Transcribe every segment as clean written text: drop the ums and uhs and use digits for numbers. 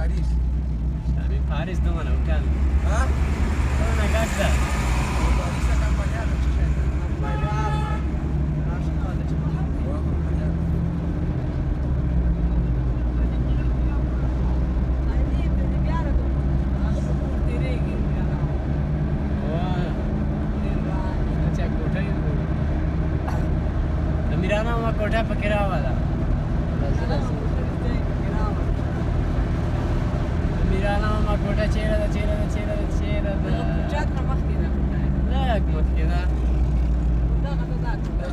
Paris. Sabi Paris naman ang kan. Ha? Ano nagagda? Paris acompanhado, gente. Vou acompanhar. Mirana uma कोठा पकड़ा वाला Mirana uma कोठा चेहरा لا يكمل كذا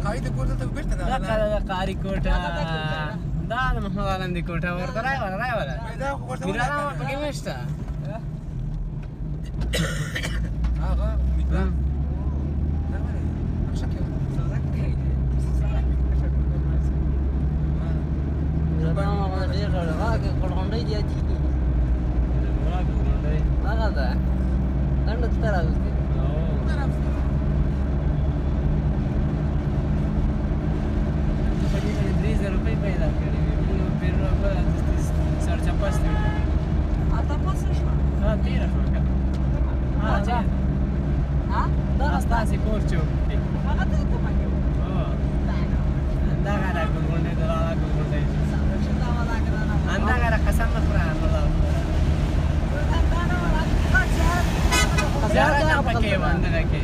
قاعد يقول لك بيرتنا لا قال قاري कोठा دا محمد علم دي कोठा ورته راي ولا Mirana uma पकड़ مشتا غا ميدان لا ما شكله Ziarah nak pakai mana lagi?